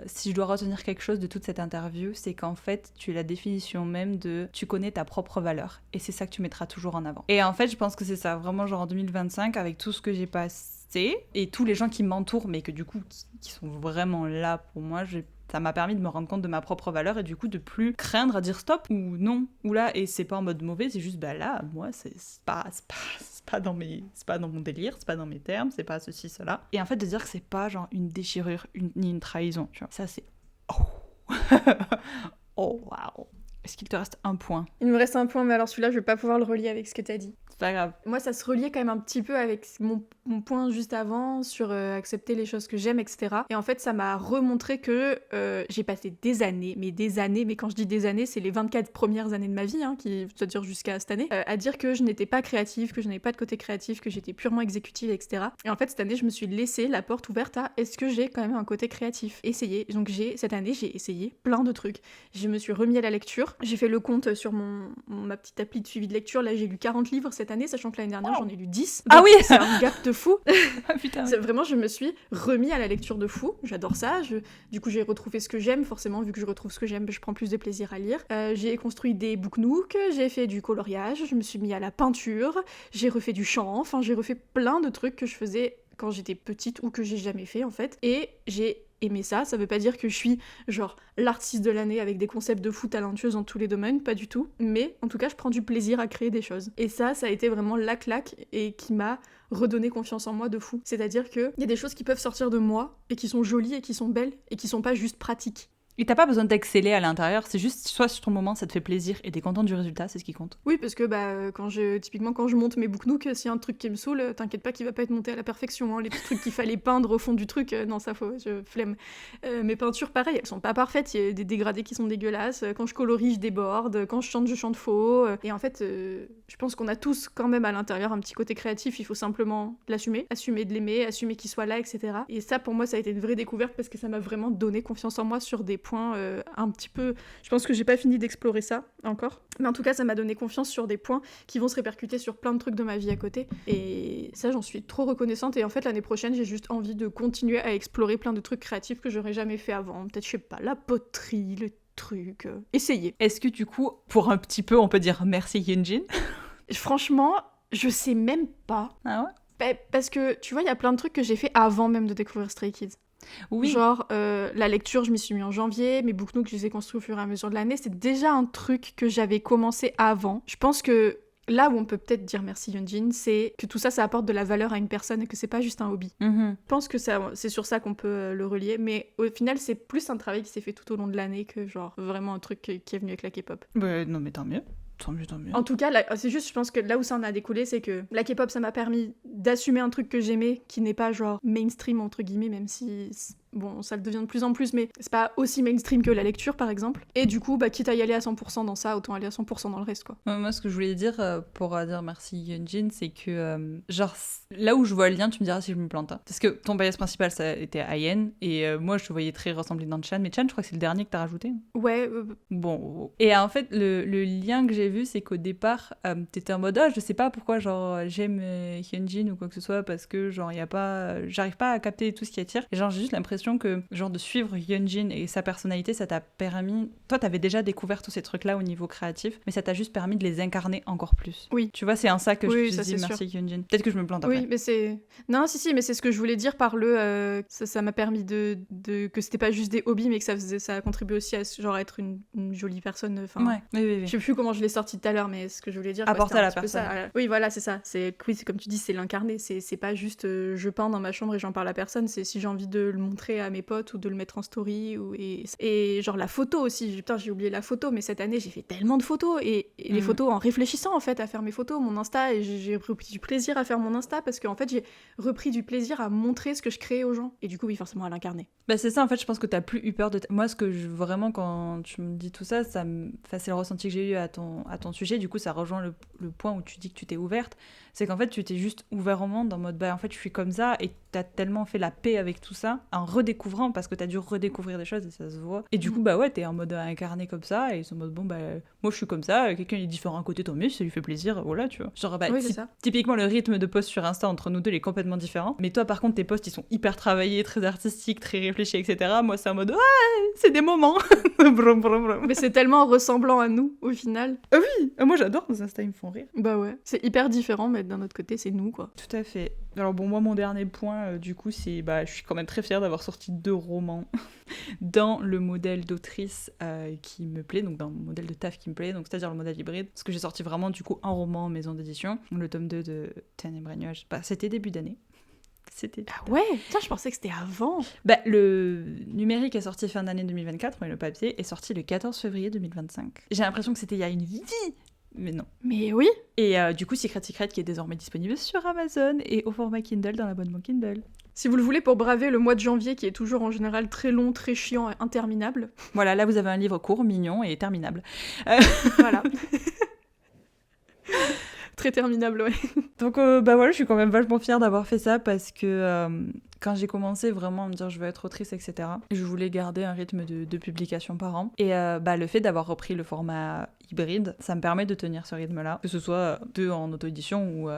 S2: si je dois retenir quelque chose de toute cette interview, c'est qu'en fait, tu es la définition même de tu connais ta propre valeur. Et c'est ça que tu mettras toujours en avant. Et en fait, je pense que c'est ça. Vraiment, genre en 2025, avec tout ce que j'ai passé et tous les gens qui m'entourent, mais que du coup, qui sont vraiment là pour moi, ça m'a permis de me rendre compte de ma propre valeur et du coup de plus craindre à dire stop ou non ou là, et c'est pas en mode mauvais, c'est juste bah là moi c'est pas dans mon délire, c'est pas dans mes termes, c'est pas ceci cela, et en fait de dire que c'est pas genre une déchirure ni une trahison, tu vois, ça c'est oh waouh. Est-ce qu'il te reste un point?
S1: Il me reste un point, mais alors celui-là je vais pas pouvoir le relier avec ce que t'as dit.
S2: C'est pas grave.
S1: Moi, ça se reliait quand même un petit peu avec mon point juste avant sur accepter les choses que j'aime, etc. Et en fait, ça m'a remontré que j'ai passé des années, mais quand je dis des années, c'est les 24 premières années de ma vie, hein, c'est-à-dire jusqu'à cette année, à dire que je n'étais pas créative, que je n'avais pas de côté créatif, que j'étais purement exécutive, etc. Et en fait, cette année, je me suis laissé la porte ouverte à est-ce que j'ai quand même un côté créatif? Essayez. Donc cette année, j'ai essayé plein de trucs. Je me suis remis à la lecture, j'ai fait le compte sur ma petite appli de suivi de lecture, là j'ai lu 40 livres cette année, sachant que l'année dernière j'en ai lu 10.
S2: Ah oui.
S1: C'est un gap de fou.
S2: Ah putain.
S1: Vraiment, je me suis remis à la lecture de fou, j'adore ça. Du coup, j'ai retrouvé ce que j'aime, forcément, vu que je retrouve ce que j'aime, je prends plus de plaisir à lire. J'ai construit des book nooks, j'ai fait du coloriage, je me suis mis à la peinture, j'ai refait du chant, enfin j'ai refait plein de trucs que je faisais quand j'étais petite ou que j'ai jamais fait en fait. Et j'ai aimé ça veut pas dire que je suis genre l'artiste de l'année avec des concepts de fou talentueuse dans tous les domaines, pas du tout, mais en tout cas je prends du plaisir à créer des choses. Et ça a été vraiment la claque et qui m'a redonné confiance en moi de fou. C'est-à-dire qu'il y a des choses qui peuvent sortir de moi et qui sont jolies et qui sont belles et qui sont pas juste pratiques.
S2: Et t'as pas besoin d'exceller à l'intérieur, c'est juste soit sur ton moment ça te fait plaisir et t'es content du résultat, c'est ce qui compte.
S1: Oui, parce que typiquement quand je monte mes book nooks, s'il y a un truc qui me saoule, t'inquiète pas qu'il va pas être monté à la perfection, hein. Les petits trucs qu'il fallait peindre au fond du truc, non ça faut, je flemme. Mes peintures pareil, elles sont pas parfaites, il y a des dégradés qui sont dégueulasses, quand je colorie je déborde, quand je chante faux, et en fait je pense qu'on a tous quand même à l'intérieur un petit côté créatif, il faut simplement l'assumer, assumer de l'aimer, assumer qu'il soit là, etc. Et ça pour moi ça a été une vraie découverte parce que ça m'a vraiment donné confiance en moi sur des points un petit peu... Je pense que j'ai pas fini d'explorer ça encore. Mais en tout cas, ça m'a donné confiance sur des points qui vont se répercuter sur plein de trucs de ma vie à côté. Et ça, j'en suis trop reconnaissante. Et en fait, l'année prochaine, j'ai juste envie de continuer à explorer plein de trucs créatifs que j'aurais jamais fait avant. Peut-être, je sais pas, la poterie, le truc... Essayer.
S2: Est-ce que du coup, pour un petit peu, on peut dire merci Hyunjin?
S1: Franchement, je sais même pas.
S2: Ah ouais?
S1: Parce que, tu vois, il y a plein de trucs que j'ai fait avant même de découvrir Stray Kids.
S2: Oui.
S1: Genre, la lecture, je m'y suis mis en janvier, mes book nooks, je les ai construits au fur et à mesure de l'année. C'est déjà un truc que j'avais commencé avant. Je pense que là où on peut peut-être dire merci Hyunjin, c'est que tout ça, ça apporte de la valeur à une personne et que c'est pas juste un hobby. Je pense que c'est sur ça qu'on peut le relier, mais au final, c'est plus un travail qui s'est fait tout au long de l'année que genre vraiment un truc qui est venu avec la K-pop.
S2: Bah, non mais tant mieux. Tant mieux.
S1: En tout cas, c'est juste, je pense que là où ça en a découlé, c'est que la K-pop, ça m'a permis d'assumer un truc que j'aimais, qui n'est pas genre mainstream, entre guillemets, même si... Bon, ça le devient de plus en plus, mais c'est pas aussi mainstream que la lecture, par exemple. Et du coup, quitte à y aller à 100% dans ça, autant aller à 100% dans le reste, quoi.
S2: Moi, ce que je voulais dire pour dire merci Hyunjin, c'est que, genre, là où je vois le lien, tu me diras si je me plante. Hein. Parce que ton bias principal, ça a été Ayen, et moi, je te voyais très ressemblé dans Chan, mais Chan, je crois que c'est le dernier que t'as rajouté.
S1: Ouais.
S2: Bon. Et en fait, le lien que j'ai vu, c'est qu'au départ, t'étais en mode, je sais pas pourquoi, genre, j'aime Hyunjin ou quoi que ce soit, parce que, genre, y a pas... j'arrive pas à capter tout ce qui attire. Et genre, j'ai juste l'impression que genre de suivre Hyunjin et sa personnalité, ça t'a permis... Toi, t'avais déjà découvert tous ces trucs-là au niveau créatif, mais ça t'a juste permis de les incarner encore plus.
S1: Oui.
S2: Tu vois, c'est en ça que je te dis merci
S1: sûr.
S2: Hyunjin. Peut-être que je me plante après.
S1: Oui, mais c'est... Non, si, mais c'est ce que je voulais dire par ça m'a permis de que c'était pas juste des hobbies, mais que ça a contribué aussi à genre être une jolie personne. Enfin,
S2: ouais, oui.
S1: Je sais plus comment je l'ai sorti tout à l'heure, mais ce que je voulais dire...
S2: Apporter à la personne.
S1: Oui, voilà, c'est ça. Oui, c'est comme tu dis, c'est l'incarner. C'est pas juste je peins dans ma chambre et j'en parle à personne. C'est si j'ai envie de le montrer montrer à mes potes ou de le mettre en story. Et genre la photo aussi, putain j'ai oublié la photo, mais cette année j'ai fait tellement de photos et les photos en réfléchissant en fait à faire mes photos, mon Insta, et j'ai repris du plaisir à faire mon Insta parce qu'en fait j'ai repris du plaisir à montrer ce que je créais aux gens. Et du coup oui forcément à l'incarner.
S2: Bah c'est ça en fait, je pense que t'as plus eu peur de... Moi ce que vraiment quand tu me dis tout ça, c'est le ressenti que j'ai eu à ton sujet, du coup ça rejoint le point où tu dis que tu t'es ouverte, c'est qu'en fait tu t'es juste ouvert au monde en mode bah en fait je suis comme ça, et t'as tellement fait la paix avec tout ça en redécouvrant, parce que t'as dû redécouvrir des choses et ça se voit, et du coup bah ouais t'es en mode incarné comme ça, et ils sont en mode bon bah moi je suis comme ça, quelqu'un est différent à côté, tant mieux, ça lui fait plaisir, voilà tu vois, genre bah
S1: oui, c'est ça.
S2: typiquement le rythme de post sur Insta entre nous deux il est complètement différent, mais toi par contre tes posts ils sont hyper travaillés, très artistiques, très réfléchis, etc. Moi c'est en mode ouais c'est des moments. Brum, brum, brum.
S1: Mais c'est tellement ressemblant à nous au final.
S2: Ah oui, moi j'adore nos Insta, ils me font rire.
S1: Bah ouais, c'est hyper différent, mais d'un autre côté c'est nous quoi.
S2: Tout à fait. Alors bon, moi mon dernier point du coup c'est bah je suis quand même très fière d'avoir sorti 2 romans dans le modèle d'autrice qui me plaît, donc dans le modèle de taf qui me plaît, donc c'est-à-dire le modèle hybride, parce que j'ai sorti vraiment du coup un roman en maison d'édition, le tome 2 de Ténèbres et Nuages. Bah c'était début d'année.
S1: Ah ouais, tiens, je pensais que c'était avant.
S2: Bah, le numérique est sorti fin d'année 2024, mais le papier est sorti le 14 février 2025. J'ai l'impression que c'était il y a une vie, mais non.
S1: Mais oui.
S2: Et du coup, Secret qui est désormais disponible sur Amazon et au format Kindle dans l'abonnement Kindle.
S1: Si vous le voulez pour braver le mois de janvier qui est toujours en général très long, très chiant et interminable.
S2: Voilà, là vous avez un livre court, mignon et terminable.
S1: Voilà. Très terminable, ouais.
S2: Donc bah voilà, je suis quand même vachement fière d'avoir fait ça parce que quand j'ai commencé vraiment à me dire je veux être autrice, etc., je voulais garder un rythme de publication par an. Et bah, le fait d'avoir repris le format hybride, ça me permet de tenir ce rythme-là, que ce soit 2 en auto-édition ou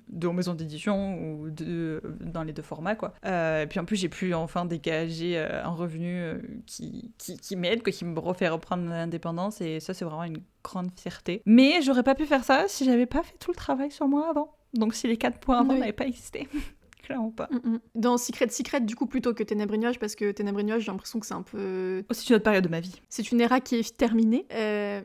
S2: 2 en maison d'édition ou 2 dans les 2 formats, quoi. Et puis en plus, j'ai pu enfin dégager un revenu qui m'aide, qui me refait reprendre l'indépendance, et ça, c'est vraiment une grande fierté. Mais j'aurais pas pu faire ça si j'avais pas fait tout le travail sur moi avant. Donc si les 4 points avant n'avaient pas existé. Clairement pas.
S1: Dans Secret, du coup, plutôt que Ténèbres et Nuages, parce que Ténèbres et Nuages, j'ai l'impression que c'est un peu...
S2: Aussi une autre période de ma vie.
S1: C'est une éra qui est terminée,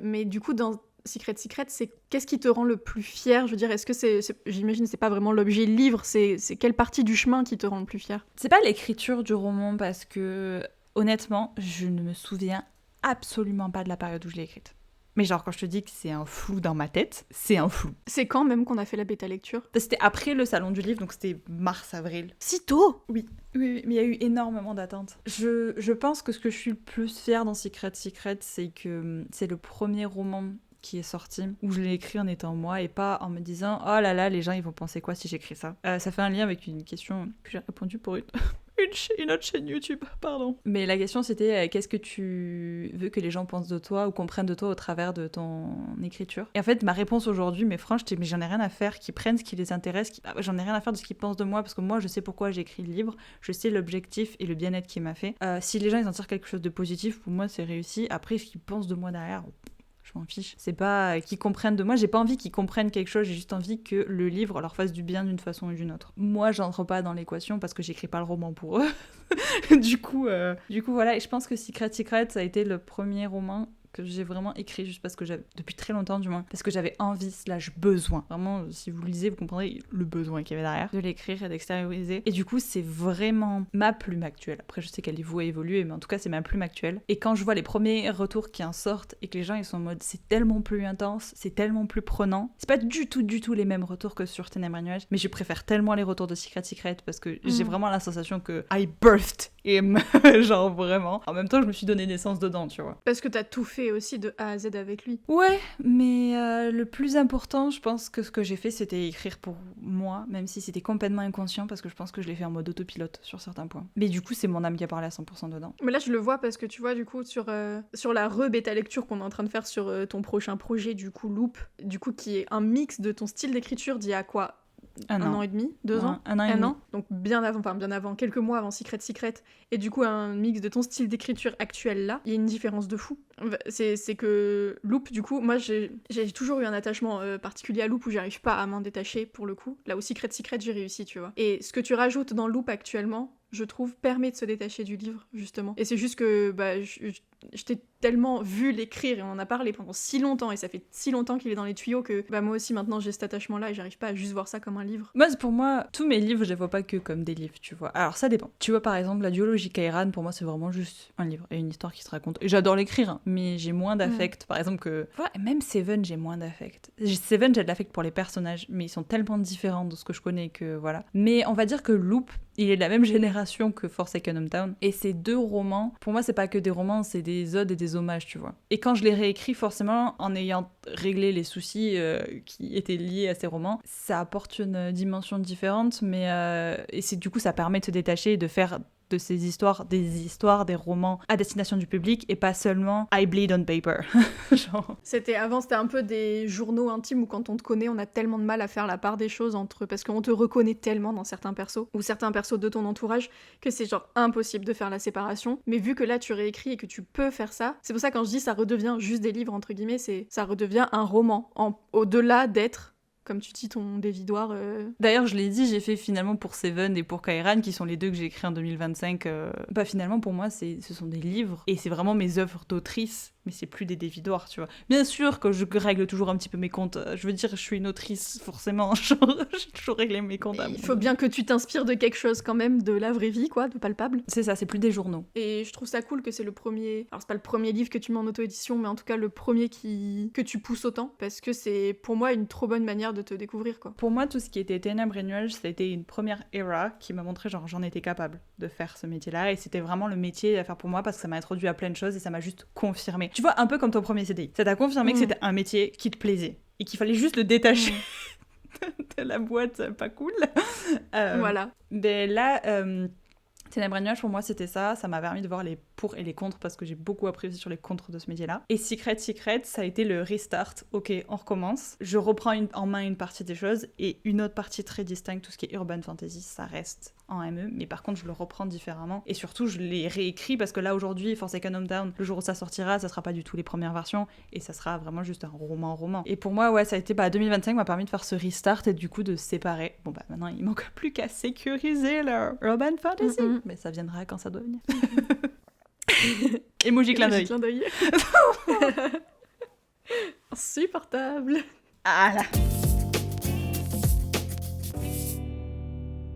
S1: mais du coup, dans Secret, c'est qu'est-ce qui te rend le plus fier? Je veux dire, est-ce que j'imagine, c'est pas vraiment l'objet livre, c'est quelle partie du chemin qui te rend le plus fier?
S2: C'est pas l'écriture du roman, parce que, honnêtement, je ne me souviens absolument pas de la période où je l'ai écrite. Mais genre, quand je te dis que c'est un flou dans ma tête, c'est un flou.
S1: C'est quand même qu'on a fait la bêta lecture?
S2: C'était après le salon du livre, donc c'était mars-avril.
S1: Si tôt?
S2: Oui, mais il y a eu énormément d'attentes. Je pense que ce que je suis le plus fière dans Secret, c'est que c'est le premier roman qui est sorti, où je l'ai écrit en étant moi et pas en me disant « Oh là là, les gens ils vont penser quoi si j'écris ça ?» Ça fait un lien avec une question que j'ai répondu pour une autre chaîne YouTube, pardon. Mais la question c'était qu'est-ce que tu veux que les gens pensent de toi ou comprennent de toi au travers de ton écriture. Et en fait ma réponse aujourd'hui, mais franchement, mais j'en ai rien à faire qu'ils prennent ce qui les intéresse, j'en ai rien à faire de ce qu'ils pensent de moi, parce que moi je sais pourquoi j'ai écrit le livre, je sais l'objectif et le bien-être qui m'a fait. Si les gens ils en tirent quelque chose de positif, pour moi c'est réussi. Après ce qu'ils pensent de moi derrière, je m'en fiche. C'est pas qu'ils comprennent de moi, j'ai pas envie qu'ils comprennent quelque chose, j'ai juste envie que le livre leur fasse du bien d'une façon ou d'une autre. Moi, j'entre pas dans l'équation parce que j'écris pas le roman pour eux. du coup, voilà, et je pense que Secret, ça a été le premier roman que j'ai vraiment écrit juste parce que j'avais, depuis très longtemps du moins, parce que j'avais envie / besoin. Vraiment, si vous le lisez, vous comprendrez le besoin qu'il y avait derrière, de l'écrire et d'extérioriser. Et du coup, c'est vraiment ma plume actuelle. Après, je sais qu'elle est vouée à évoluer, mais en tout cas, c'est ma plume actuelle. Et quand je vois les premiers retours qui en sortent et que les gens, ils sont en mode, c'est tellement plus intense, c'est tellement plus prenant. C'est pas du tout les mêmes retours que sur Ténèbres et Nuages, mais je préfère tellement les retours de Secret parce que j'ai vraiment la sensation que I birthed him. Genre vraiment. En même temps, je me suis donné naissance dedans, tu vois.
S1: Parce que t'as tout fait aussi de A à Z avec lui.
S2: Ouais, mais le plus important, je pense que ce que j'ai fait, c'était écrire pour moi, même si c'était complètement inconscient, parce que je pense que je l'ai fait en mode autopilote sur certains points. Mais du coup, c'est mon âme qui a parlé à 100% dedans.
S1: Mais là, je le vois parce que tu vois, du coup, sur la bêta lecture qu'on est en train de faire sur ton prochain projet, du coup, Loop, du coup, qui est un mix de ton style d'écriture d'il y a quoi? Un an et demi, 2 ans,
S2: un an et demi.
S1: Donc bien avant, quelques mois avant Secret, et du coup un mix de ton style d'écriture actuel là, il y a une différence de fou. C'est que Loop, du coup, moi j'ai toujours eu un attachement particulier à Loop où j'arrive pas à m'en détacher pour le coup. Là où Secret, j'ai réussi, tu vois. Et ce que tu rajoutes dans Loop actuellement, je trouve, permet de se détacher du livre, justement. Et c'est juste que, Je t'ai tellement vu l'écrire et on en a parlé pendant si longtemps et ça fait si longtemps qu'il est dans les tuyaux que bah moi aussi maintenant j'ai cet attachement-là et j'arrive pas à juste voir ça comme un livre.
S2: Moi, pour moi, tous mes livres, je les vois pas que comme des livres, tu vois. Alors ça dépend. Tu vois, par exemple, la duologie Kairan, pour moi, c'est vraiment juste un livre et une histoire qui se raconte. Et j'adore l'écrire, hein, mais j'ai moins d'affect. Par exemple, que. Voilà, même Seven, j'ai moins d'affect. Seven, j'ai de l'affect pour les personnages, mais ils sont tellement différents de ce que je connais que voilà. Mais on va dire que Loop, il est de la même génération que Forsaken Hometown. Et ces deux romans, pour moi, c'est pas que des romans, c'est des odes et des hommages, tu vois. Et quand je les réécris, forcément, en ayant réglé les soucis qui étaient liés à ces romans, ça apporte une dimension différente, mais et c'est du coup, ça permet de se détacher et de faire de ces histoires, des romans à destination du public et pas seulement I bleed on paper. Genre.
S1: C'était un peu des journaux intimes où quand on te connaît, on a tellement de mal à faire la part des choses entre parce qu'on te reconnaît tellement dans certains persos ou certains persos de ton entourage que c'est genre impossible de faire la séparation. Mais vu que là tu réécris et que tu peux faire ça, c'est pour ça quand je dis ça redevient juste des livres entre guillemets, ça redevient un roman au-delà d'être comme tu dis, ton dévidoir.
S2: D'ailleurs, je l'ai dit, j'ai fait finalement pour Seven et pour Kairan, qui sont les deux que j'ai écrits en 2025. Bah finalement, pour moi, ce sont des livres. Et c'est vraiment mes œuvres d'autrice, mais c'est plus des dévidoirs, tu vois. Bien sûr que je règle toujours un petit peu mes comptes. Je veux dire, je suis une autrice, forcément. J'ai toujours réglé mes comptes.
S1: Il faut bien que tu t'inspires de quelque chose quand même, de la vraie vie, quoi, de palpable.
S2: C'est ça, c'est plus des journaux.
S1: Et je trouve ça cool que c'est le premier... Alors, c'est pas le premier livre que tu mets en auto-édition, mais en tout cas, le premier que tu pousses autant. Parce que c'est, pour moi, une trop bonne manière de te découvrir, quoi.
S2: Pour moi, tout ce qui était Ténèbres et Nuages, ça a été une première era qui m'a montré, genre, j'en étais capable de faire ce métier-là. Et c'était vraiment le métier à faire pour moi parce que ça m'a introduit à plein de choses et ça m'a juste confirmé. Tu vois, un peu comme ton premier CDI. Ça t'a confirmé que c'était un métier qui te plaisait et qu'il fallait juste le détacher de la boîte pas cool.
S1: Voilà.
S2: Mais là... Ténèbres et Nuages, pour moi, c'était ça. Ça m'a permis de voir les pour et les contre parce que j'ai beaucoup appris aussi sur les contres de ce métier-là. Et Secret, ça a été le restart. Ok, on recommence. Je reprends en main une partie des choses et une autre partie très distincte, tout ce qui est urban fantasy, ça reste en ME. Mais par contre, je le reprends différemment. Et surtout, je l'ai réécrit parce que là, aujourd'hui, Forsaken Hometown, le jour où ça sortira, ça sera pas du tout les premières versions et ça sera vraiment juste un roman. Et pour moi, ouais, ça a été 2025 m'a permis de faire ce restart et du coup de séparer. Bon, maintenant, il manque plus qu'à sécuriser le urban fantasy. Mais ça viendra quand ça doit venir. Emoji clin d'œil.
S1: Insupportable.
S2: Ah là.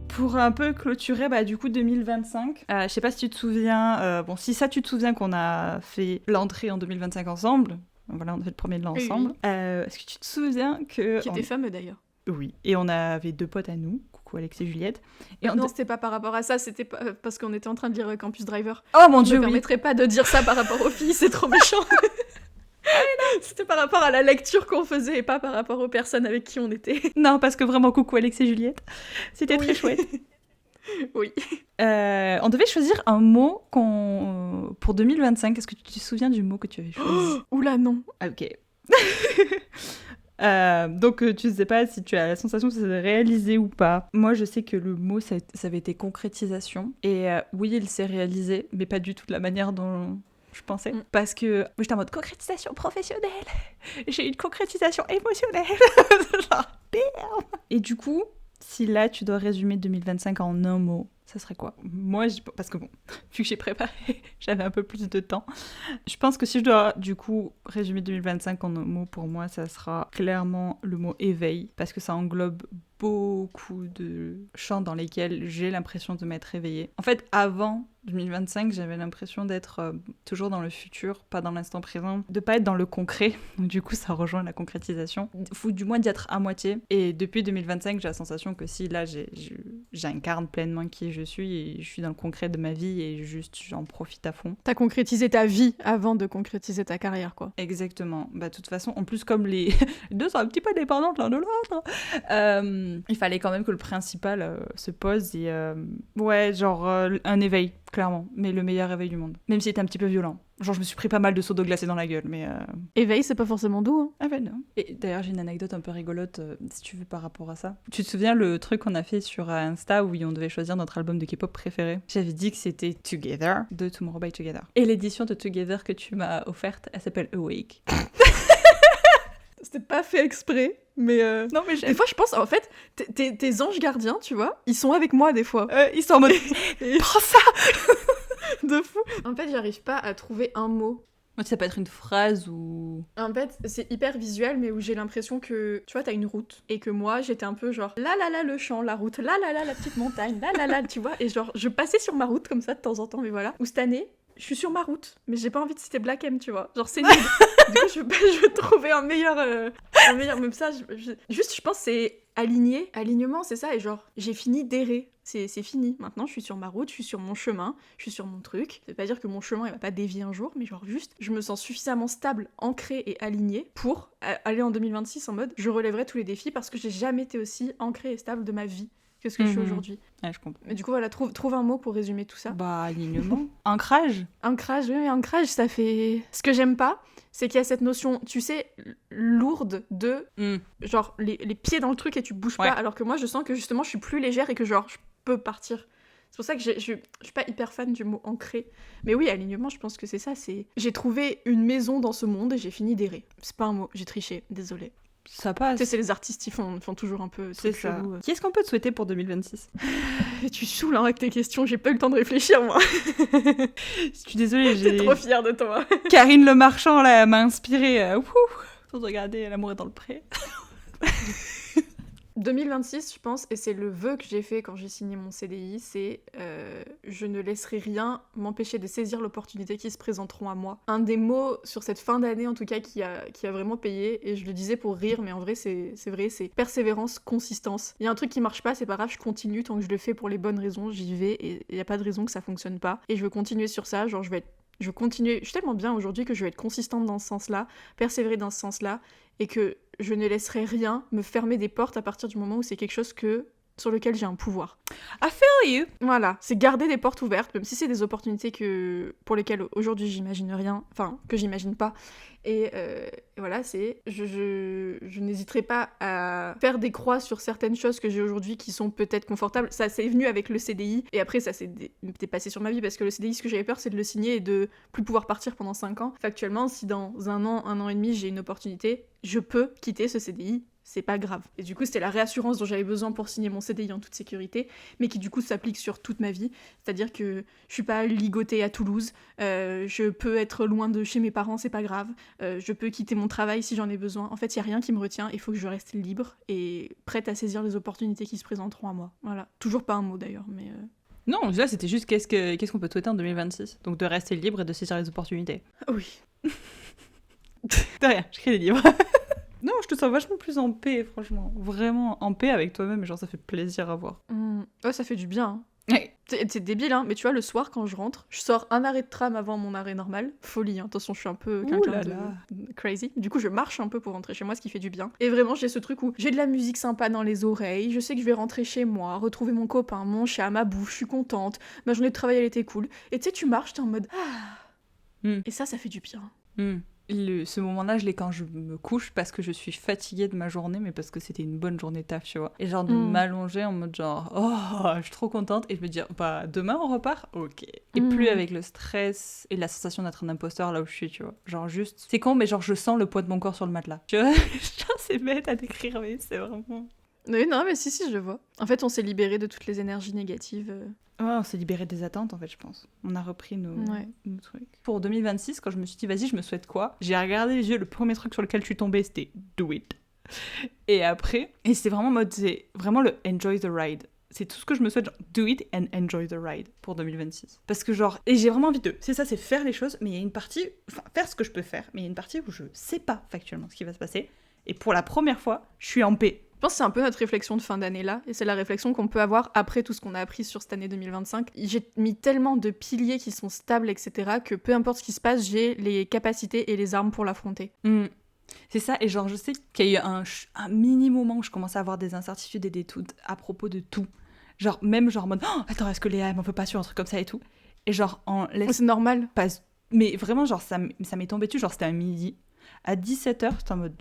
S2: Pour un peu clôturer, du coup, 2025, je sais pas si tu te souviens, si ça tu te souviens qu'on a fait l'entrée en 2025 ensemble, voilà, on a fait le premier de l'an ensemble, est-ce que tu te souviens que...
S1: Qui était fameux d'ailleurs.
S2: Oui, et on avait deux potes à nous, coucou Alex et Juliette. Et
S1: non, c'était pas par rapport à ça, c'était parce qu'on était en train de lire Campus Driver.
S2: Oh mon Dieu,
S1: Je me permettrais pas de dire ça par rapport aux filles, c'est trop méchant. C'était par rapport à la lecture qu'on faisait et pas par rapport aux personnes avec qui on était.
S2: Non, parce que vraiment, coucou Alex et Juliette. C'était très chouette.
S1: Oui.
S2: On devait choisir un mot pour 2025. Est-ce que tu te souviens du mot que tu avais choisi?
S1: Oula, non.
S2: Ah, ok. Donc tu sais pas si tu as la sensation que ça s'est réalisé ou pas. Moi je sais que le mot ça avait été concrétisation et oui il s'est réalisé mais pas du tout de la manière dont je pensais parce que moi j'étais en mode concrétisation professionnelle, j'ai une concrétisation émotionnelle. Genre damn. Et du coup si là tu dois résumer 2025 en un mot, ça serait quoi? Moi, parce que bon, vu que j'ai préparé, j'avais un peu plus de temps. Je pense que si je dois du coup résumer 2025 en un mot, pour moi, ça sera clairement le mot éveil, parce que ça englobe beaucoup de champs dans lesquels j'ai l'impression de m'être éveillée. En fait, avant 2025, j'avais l'impression d'être toujours dans le futur, pas dans l'instant présent, de pas être dans le concret. Donc du coup, ça rejoint la concrétisation. Faut du moins d'y être à moitié. Et depuis 2025, j'ai la sensation que si là, j'incarne pleinement qui je suis et je suis dans le concret de ma vie et juste j'en profite à fond.
S1: T'as concrétisé ta vie avant de concrétiser ta carrière, quoi.
S2: Exactement. De toute façon, en plus, comme les deux sont un petit peu dépendantes l'un de l'autre, il fallait quand même que le principal se pose et un éveil, clairement, mais le meilleur éveil du monde. Même s'il était un petit peu violent. Genre, je me suis pris pas mal de seaux d'eau glacée dans la gueule, mais...
S1: Éveil, c'est pas forcément doux, hein.
S2: Ah ben non. Et d'ailleurs, j'ai une anecdote un peu rigolote, si tu veux, par rapport à ça. Tu te souviens le truc qu'on a fait sur Insta où on devait choisir notre album de K-pop préféré? J'avais dit que c'était Together, de Tomorrow by Together. Et l'édition de Together que tu m'as offerte, elle s'appelle Awake.
S1: C'était pas fait exprès, mais...
S2: Non, mais
S1: des fois, je pense, en fait, tes anges gardiens, tu vois, ils sont avec moi, des fois.
S2: Ils sont en mode... Prends ça.
S1: de fou. En fait, j'arrive pas à trouver un mot.
S2: Ça peut être une phrase ou...
S1: En fait, c'est hyper visuel, mais où j'ai l'impression que, tu vois, t'as une route, et que moi, j'étais un peu genre, là, le champ, la route, là, la petite montagne, là, tu vois, et genre, je passais sur ma route comme ça de temps en temps, mais voilà. Ou cette année, je suis sur ma route, mais j'ai pas envie de citer Black M, tu vois. Genre, c'est nul. Du coup, je veux trouver un meilleur même ça, juste, je pense, c'est alignement, c'est ça, et genre, j'ai fini d'errer. C'est fini. Maintenant, je suis sur ma route, je suis sur mon chemin, je suis sur mon truc. Ça veut pas dire que mon chemin, il va pas dévier un jour, mais genre juste, je me sens suffisamment stable, ancrée et alignée pour aller en 2026 en mode, je relèverai tous les défis parce que j'ai jamais été aussi ancrée et stable de ma vie que ce que je suis aujourd'hui.
S2: Ouais, je comprends.
S1: Mais du coup, voilà, trouve un mot pour résumer tout ça.
S2: Bah, alignement. Ancrage.
S1: Ancrage, oui, mais ancrage, ça fait... Ce que j'aime pas, c'est qu'il y a cette notion, tu sais, lourde de... Genre, les pieds dans le truc et tu bouges pas, alors que moi, je sens que justement, je suis plus légère et que genre, je peux partir. C'est pour ça que je suis pas hyper fan du mot ancré. Mais oui, alignement, je pense que c'est ça, c'est... J'ai trouvé une maison dans ce monde et j'ai fini d'errer. C'est pas un mot, j'ai triché, désolée.
S2: Ça passe.
S1: Tu sais, c'est les artistes, ils font toujours un peu...
S2: C'est ça. Qui est-ce qu'on peut te souhaiter pour 2026 ?
S1: Tu saoules hein, avec tes questions, j'ai pas eu le temps de réfléchir, moi.
S2: Je suis désolée,
S1: J'étais trop fière de toi.
S2: Karine Le Marchand, là, m'a inspirée. Faut regarder L'amour est dans le pré.
S1: 2026, je pense, et c'est le vœu que j'ai fait quand j'ai signé mon CDI, c'est je ne laisserai rien m'empêcher de saisir l'opportunité qui se présenteront à moi. Un des mots sur cette fin d'année, en tout cas, qui a vraiment payé, et je le disais pour rire, mais en vrai, c'est vrai, c'est persévérance, consistance. Il y a un truc qui marche pas, c'est pas grave, je continue, tant que je le fais pour les bonnes raisons, j'y vais, et il y a pas de raison que ça fonctionne pas. Et je veux continuer sur ça, genre je veux continuer, je suis tellement bien aujourd'hui que je vais être consistante dans ce sens-là, persévérer dans ce sens-là, et que je ne laisserai rien me fermer des portes à partir du moment où c'est quelque chose sur lequel j'ai un pouvoir.
S2: I feel you.
S1: Voilà, c'est garder des portes ouvertes, même si c'est des opportunités pour lesquelles aujourd'hui j'imagine rien, enfin, que j'imagine pas. Et voilà, c'est... Je n'hésiterai pas à faire des croix sur certaines choses que j'ai aujourd'hui qui sont peut-être confortables. Ça, c'est venu avec le CDI, et après, ça s'est dépassé sur ma vie, parce que le CDI, ce que j'avais peur, c'est de le signer et de plus pouvoir partir pendant 5 ans. Factuellement, si dans un an et demi, j'ai une opportunité, je peux quitter ce CDI. C'est pas grave. Et du coup, c'était la réassurance dont j'avais besoin pour signer mon CDI en toute sécurité, mais qui du coup s'applique sur toute ma vie. C'est-à-dire que je suis pas ligotée à Toulouse, je peux être loin de chez mes parents, c'est pas grave, je peux quitter mon travail si j'en ai besoin. En fait, il y a rien qui me retient, il faut que je reste libre et prête à saisir les opportunités qui se présenteront à moi. Voilà. Toujours pas un mot d'ailleurs, mais...
S2: Non, là, c'était juste qu'est-ce qu'on peut te souhaiter en 2026. Donc de rester libre et de saisir les opportunités.
S1: Oui.
S2: De rien, j'écris des livres. Non, je te sens vachement plus en paix, franchement. Vraiment en paix avec toi-même, et genre ça fait plaisir à voir.
S1: Ouais, ça fait du bien. Hein.
S2: Ouais.
S1: C'est débile, hein, mais tu vois, le soir, quand je rentre, je sors un arrêt de tram avant mon arrêt normal. Folie, hein. Attention, je suis un peu quelqu'un de crazy. Du coup, je marche un peu pour rentrer chez moi, ce qui fait du bien. Et vraiment, j'ai ce truc où j'ai de la musique sympa dans les oreilles, je sais que je vais rentrer chez moi, retrouver mon copain, mon chat, ma bouffe, je suis contente, ma journée de travail, elle était cool. Et tu sais, tu marches, t'es en mode... Et ça fait du bien.
S2: Ce moment-là, je l'ai quand je me couche parce que je suis fatiguée de ma journée, mais parce que c'était une bonne journée de taf, tu vois. Et genre de m'allonger en mode genre, oh, je suis trop contente, et je me dire, bah demain on repart, ok. Et plus avec le stress et la sensation d'être un imposteur là où je suis, tu vois. Genre juste, c'est con, mais genre je sens le poids de mon corps sur le matelas. Tu vois, genre c'est bête à décrire, mais c'est vraiment...
S1: Oui, non, mais si, je vois. En fait, on s'est libéré de toutes les énergies négatives.
S2: Ouais, on s'est libéré des attentes, en fait, je pense. On a repris nos trucs. Pour 2026, quand je me suis dit, vas-y, je me souhaite quoi ? J'ai regardé les yeux, le premier truc sur lequel je suis tombée, c'était « do it ». Et après, et c'est vraiment mode, c'est vraiment le « enjoy the ride ». C'est tout ce que je me souhaite, genre « do it and enjoy the ride » pour 2026. Parce que genre, et j'ai vraiment envie de... C'est ça, c'est faire les choses, mais il y a une partie... Enfin, faire ce que je peux faire, mais il y a une partie où je sais pas factuellement ce qui va se passer. Et pour la première fois, je suis en paix.
S1: Je pense que c'est un peu notre réflexion de fin d'année là, et c'est la réflexion qu'on peut avoir après tout ce qu'on a appris sur cette année 2025. J'ai mis tellement de piliers qui sont stables, etc., que peu importe ce qui se passe, j'ai les capacités et les armes pour l'affronter.
S2: C'est ça, et genre je sais qu'il y a eu un mini moment où je commençais à avoir des incertitudes et des doutes à propos de tout. Genre même genre en mode, oh, attends, est-ce que Léa m'en veut pas sur un truc comme ça et tout. Et genre
S1: c'est normal.
S2: Mais vraiment genre ça m'est tombé dessus, genre c'était à midi. À 17h, c'était en mode...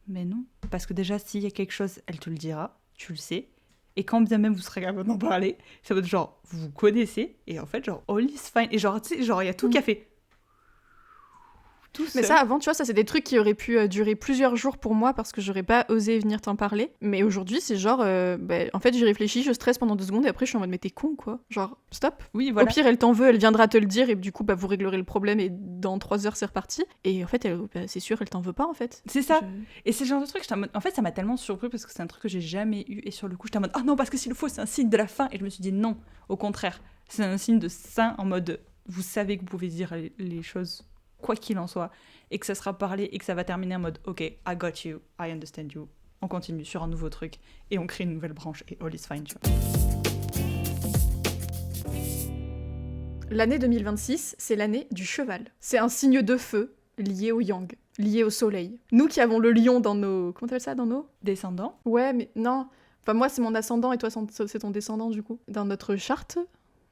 S2: Mais non, parce que déjà, s'il y a quelque chose, elle te le dira, tu le sais. Et quand bien même vous serez capable d'en parler, ça va être genre, vous vous connaissez, et en fait, genre, all is fine. Et genre, tu sais, genre, il y a tout qui a fait. tout
S1: Mais
S2: seul.
S1: ça, avant, tu vois, ça, c'est des trucs qui auraient pu durer plusieurs jours pour moi parce que j'aurais pas osé venir t'en parler. Mais aujourd'hui, c'est genre, en fait, j'y réfléchis, je stresse pendant 2 secondes et après, je suis en mode, mais t'es con, quoi. Genre, stop.
S2: Oui, voilà.
S1: Au pire, elle t'en veut, elle viendra te le dire et du coup, vous réglerez le problème et dans 3 heures, c'est reparti. Et en fait, c'est sûr, elle t'en veut pas, en fait.
S2: C'est ça. Et c'est le genre de truc, j'étais en mode... En fait, ça m'a tellement surpris parce que c'est un truc que j'ai jamais eu. Et sur le coup, j'étais en mode, oh non, parce que s'il le faut, c'est un signe de la fin. Et je me suis dit, non, au contraire. C'est un signe de sain en mode, vous savez que vous pouvez dire les choses, quoi qu'il en soit, et que ça sera parlé et que ça va terminer en mode, ok, I got you, I understand you. On continue sur un nouveau truc et on crée une nouvelle branche et all is fine, tu vois.
S1: L'année 2026, c'est l'année du cheval. C'est un signe de feu lié au yang, lié au soleil. Nous qui avons le lion dans nos... Comment t'appelles ça, dans nos...
S2: Descendant.
S1: Ouais, mais non. Enfin, moi, c'est mon ascendant et toi, c'est ton descendant, du coup. Dans notre charte.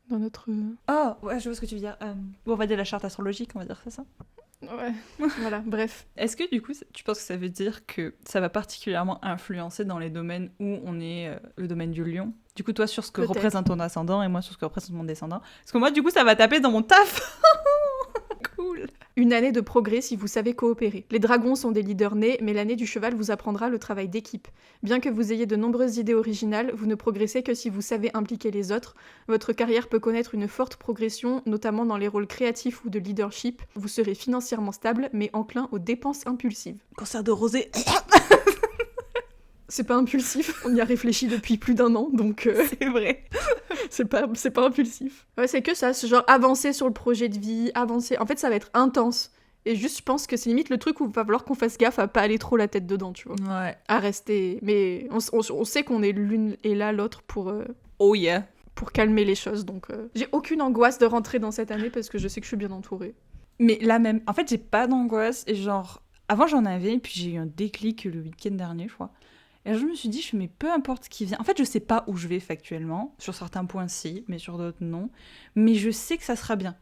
S1: Dans notre...
S2: Oh, ouais, je vois ce que tu veux dire. Bon, on va dire la charte astrologique, on va dire ça.
S1: Ouais, voilà, bref.
S2: Est-ce que du coup, tu penses que ça veut dire que ça va particulièrement influencer dans les domaines où on est le domaine du lion? Du coup, toi sur ce que
S1: Peut-être.
S2: représente ton ascendant et moi sur ce que représente mon descendant. Parce que moi, du coup, ça va taper dans mon taf. Cool.
S1: Une année de progrès si vous savez coopérer. Les dragons sont des leaders nés, mais l'année du cheval vous apprendra le travail d'équipe. Bien que vous ayez de nombreuses idées originales, vous ne progressez que si vous savez impliquer les autres. Votre carrière peut connaître une forte progression, notamment dans les rôles créatifs ou de leadership. Vous serez financièrement stable, mais enclin aux dépenses impulsives.
S2: Cancer de rosée.
S1: C'est pas impulsif, on y a réfléchi depuis plus d'1 an, donc
S2: C'est vrai.
S1: c'est pas impulsif. Ouais, c'est que ça, c'est genre avancer sur le projet de vie, avancer. En fait, ça va être intense. Et juste, je pense que c'est limite le truc où il va falloir qu'on fasse gaffe à pas aller trop la tête dedans, tu vois.
S2: Ouais.
S1: À rester. Mais on sait qu'on est l'une et l'autre
S2: Oh yeah.
S1: pour calmer les choses, donc j'ai aucune angoisse de rentrer dans cette année parce que je sais que je suis bien entourée.
S2: Mais là même, en fait, j'ai pas d'angoisse et genre, avant j'en avais, puis j'ai eu un déclic le week-end dernier, je crois. Et je me suis dit, mais peu importe ce qui vient. En fait, je sais pas où je vais factuellement. Sur certains points, si, mais sur d'autres, non. Mais je sais que ça sera bien.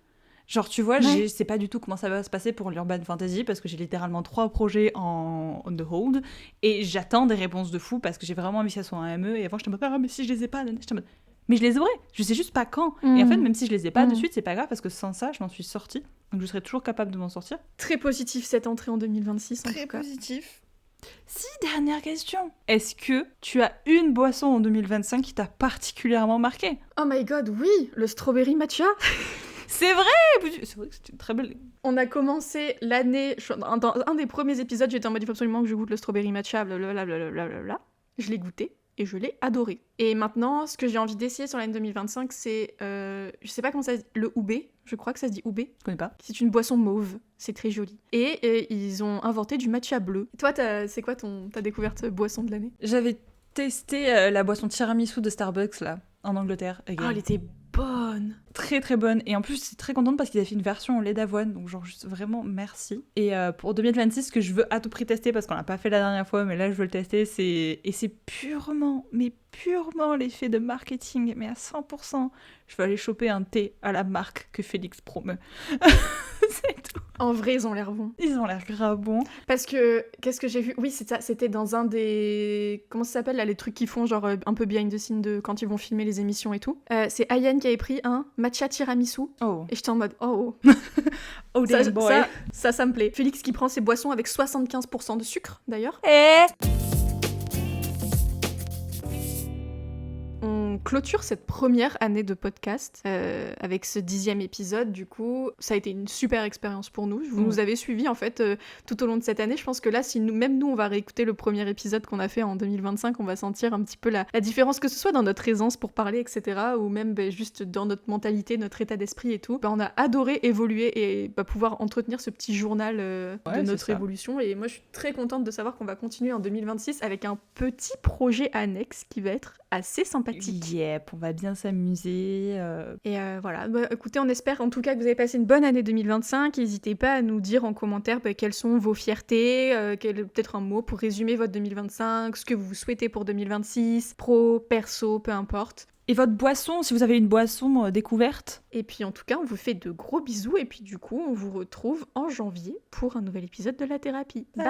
S2: Genre, tu vois,
S1: Ouais.
S2: je sais pas du tout comment ça va se passer pour l'Urban Fantasy parce que j'ai littéralement 3 projets en on the hold et j'attends des réponses de fou parce que j'ai vraiment envie que ça soit un ME et avant, j'étais en mode, ah, mais si je les ai pas, j'étais en mode, mais je les aurai, je sais juste pas quand. Et en fait, même si je les ai pas de suite, c'est pas grave parce que sans ça, je m'en suis sortie. Donc, je serai toujours capable de m'en sortir.
S1: Très positif cette entrée en 2026, en tout cas.
S2: Positif. Si, dernière question. Est-ce que tu as une boisson en 2025 qui t'a particulièrement marqué?
S1: Oh my god, oui, le strawberry matcha.
S2: C'est vrai! C'est vrai que c'était une très belle...
S1: On a commencé l'année, dans un des premiers épisodes, j'étais en mode il faut absolument que je goûte le strawberry matcha, blablabla. Je l'ai goûté et je l'ai adoré. Et maintenant, ce que j'ai envie d'essayer sur l'année 2025, c'est, je sais pas comment ça se dit, le oubé, je crois que ça se dit oubé.
S2: Je connais pas.
S1: C'est une boisson mauve, c'est très joli. Et ils ont inventé du matcha bleu. Toi, c'est quoi ta découverte boisson de l'année?
S2: J'avais testé la boisson tiramisu de Starbucks, là, en Angleterre.
S1: Oh, elle était bonne.
S2: Très très bonne. Et en plus, je suis très contente parce qu'ils avaient fait une version au lait d'avoine. Donc, genre, juste vraiment merci. Et pour 2026, ce que je veux à tout prix tester, parce qu'on l'a pas fait la dernière fois, mais là, je veux le tester, c'est purement, mais purement l'effet de marketing, mais à 100%. Je veux aller choper un thé à la marque que Félix promeut. C'est tout.
S1: En vrai, ils ont l'air bons.
S2: Ils ont l'air grave bons.
S1: Parce que, qu'est-ce que j'ai vu? Oui, c'est ça, c'était dans un des... Comment ça s'appelle, là, les trucs qu'ils font, genre un peu behind the scene de quand ils vont filmer les émissions et tout. C'est Ayane qui avait pris un matcha tiramisu.
S2: Oh.
S1: Et j'étais en mode, oh.
S2: Oh,
S1: Ça,
S2: damn boy.
S1: ça me plaît. Félix qui prend ses boissons avec 75% de sucre, d'ailleurs. On clôture cette première année de podcast avec ce 10e épisode. Du coup, ça a été une super expérience pour nous. Vous nous avez suivis en fait tout au long de cette année. Je pense que là, si même nous, on va réécouter le premier épisode qu'on a fait en 2025, on va sentir un petit peu la différence, que ce soit dans notre aisance pour parler, etc., ou même juste dans notre mentalité, notre état d'esprit et tout. On a adoré évoluer et pouvoir entretenir ce petit journal de notre évolution. Et moi, je suis très contente de savoir qu'on va continuer en 2026 avec un petit projet annexe qui va être assez sympathique.
S2: Yep, on va bien s'amuser.
S1: Et voilà, écoutez, on espère en tout cas que vous avez passé une bonne année 2025. N'hésitez pas à nous dire en commentaire quelles sont vos fiertés, peut-être un mot pour résumer votre 2025, ce que vous souhaitez pour 2026, pro, perso, peu importe.
S2: Et votre boisson, si vous avez une boisson découverte.
S1: Et puis en tout cas, on vous fait de gros bisous et puis du coup, on vous retrouve en janvier pour un nouvel épisode de La Thérapie. Bye.